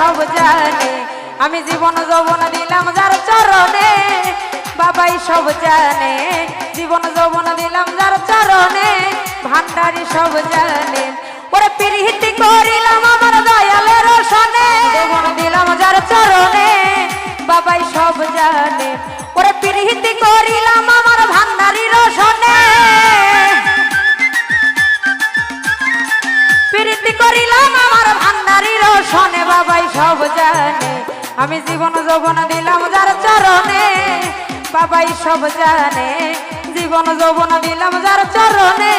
সব জানে আমি জীবন যৌবন দিলাম যার চরণে বাবাই সব জানে জীবন যৌবন দিলাম যার চরণে ভান্ডারি সব জানে ওরে প্রীতি করিলাম আমার দয়ালের সনে যৌবন দিলাম যার চরণে বাবাই সব জানে ওরে প্রীতি করিলাম আমার ভান্ডারির সনে প্রীতি করিলাম আমার ভান্ডারির সনে বাবাই সব জানে আমি জীবন যৌবন দিলাম যার চরণে বাবাই সব জানে জীবন যৌবন দিলাম যার চরণে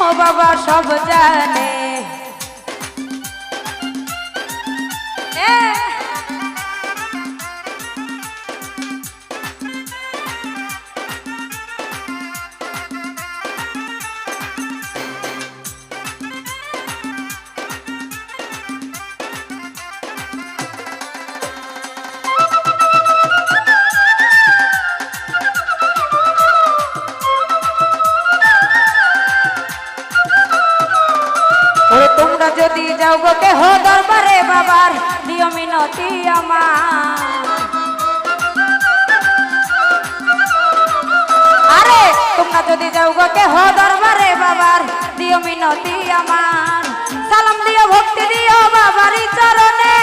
ও বাবা সব জানে তোমরা যদি যাও গো কেহ দরবারে বাবার দিও মিনতি আমার আরে তোমরা যদি যাও গো কেহ দরবারে বাবার দিও মিনতি আমার সালাম দিও ভক্তি দিও বাবারই চরণে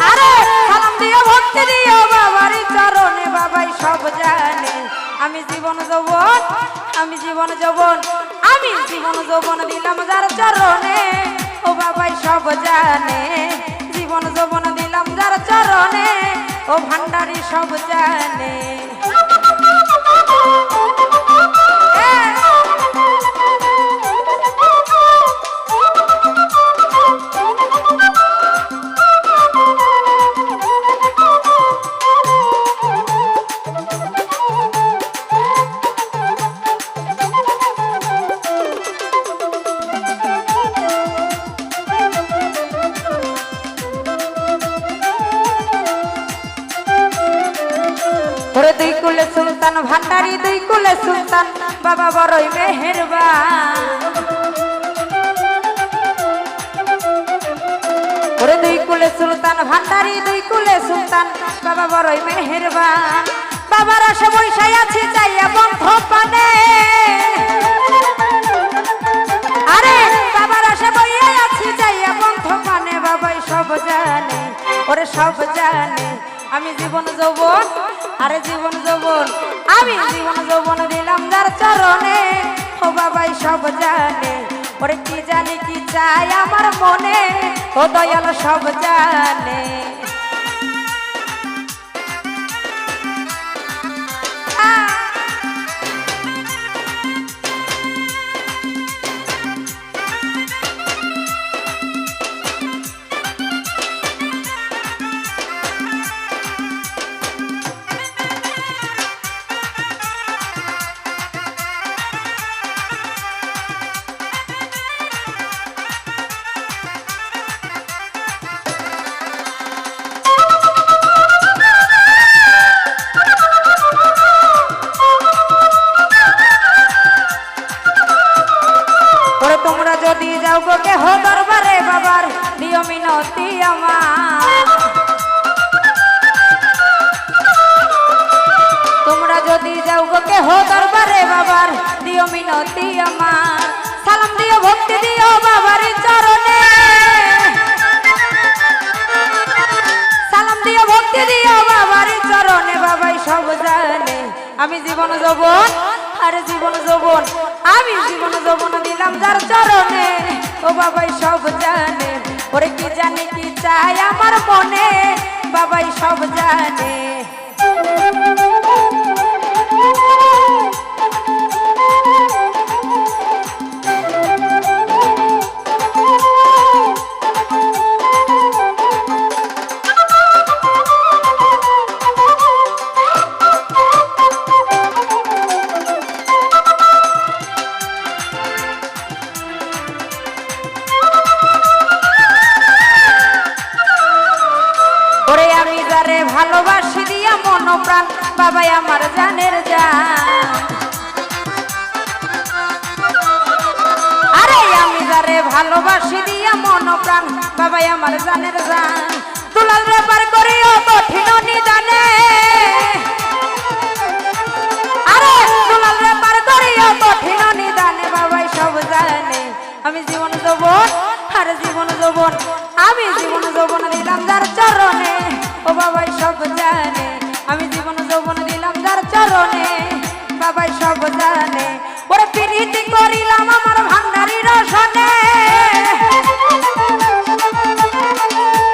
আরে সালাম দিও ভক্তি দিও বাবারই চরণে বাবাই সব জানে আমি জীবন যৌবন আমি জীবন যৌবন আমি জীবন যৌবন দিলাম যার চরণে ও বাবাই সব জানে জীবন যৌবন দিলাম যার চরণে ও ভান্ডারি সব জানে দুই কুলে সুলতান ভান্ডারি দুই কুলে সুলতান বাবা বড়ই মেহেরবান ওরে দুই কুলে সুলতান ভান্ডারি দুই কুলে সুলতান বাবা বড়ই মেহেরবান বাবার আশে বৈশাই আছি চাইয়া বন্ধ পানে আরে বাবার আশে বইয়াই আছি চাইয়া বন্ধ পানে বাবাই সব জানে ওরে সব জানে আমি জীবন যৌবন আরে জীবন যৌবন আমি জীবন যৌবন দিলাম যার চরণে ও বাবাই সব জানে ওরে কি জানি কি চাই আমার মনে ও দয়াল সব জানে তোমরা যদি যাও গো কেহ দরবারে বাবার দিও মিনতি আমার তোমরা যদি যাও গো কেহ দরবারে বাবার দিও মিনতি আমার সালাম দিও ভক্তি দিও বাবারই চরণে সালাম দিও ভক্তি দিও বাবারই চরণে বাবাই সব জানে আমি জীবন যৌবন আরে জীবন যৌবন আমি জীবন যৌবন দিলাম যার চরণে ও বাবাই সব জানে ওরে কি জানি কি চাই আমার মনে বাবাই সব জানে ভালোবাসি দিয়া মন প্রাণ বাবাই আমার জানের জান আরে আমি যারে ভালোবাসি দিয়া মন প্রাণ বাবাই আমার জানের জান দুলাল রে পার করিও কঠিন নিদানে আরে দুলাল রে পার করিও কঠিন নিদানে বাবাই সব জানে আমি জীবন যৌবন আরে জীবন যৌবন আমি জীবন যৌবন দিলাম যার চরণে ও বাবাই সব জানে আমি জীবন যৌবন দিলাম যার চরণে বাবাই সব জানে ওরে প্রীতি করিলাম আমার ভান্ডারি রসনে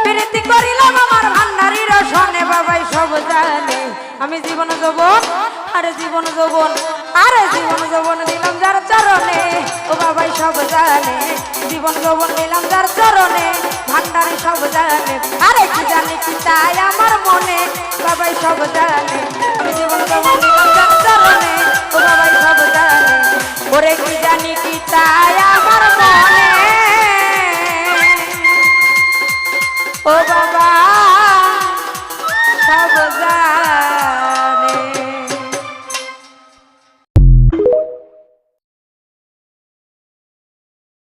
প্রীতি করিলাম আমার ভান্ডারি রসনে বাবাই সব জানে আমি জীবন যৌবন আরে জীবন যৌবন আরে জীবন যৌবন দিলাম যার চরণে ও বাবাই সব জানে জীবন যৌবন দিলাম যার চরণে ভান্ডারি সব জানে আরে কি জানি কি চাই আমার মনে বাবাই সব জানে আমি জীবন যৌবন দিলাম যার চরণে ও বাবাই সব জানে ওরে কি জানি কি চাই আমার মনে ও বাবা সব জানে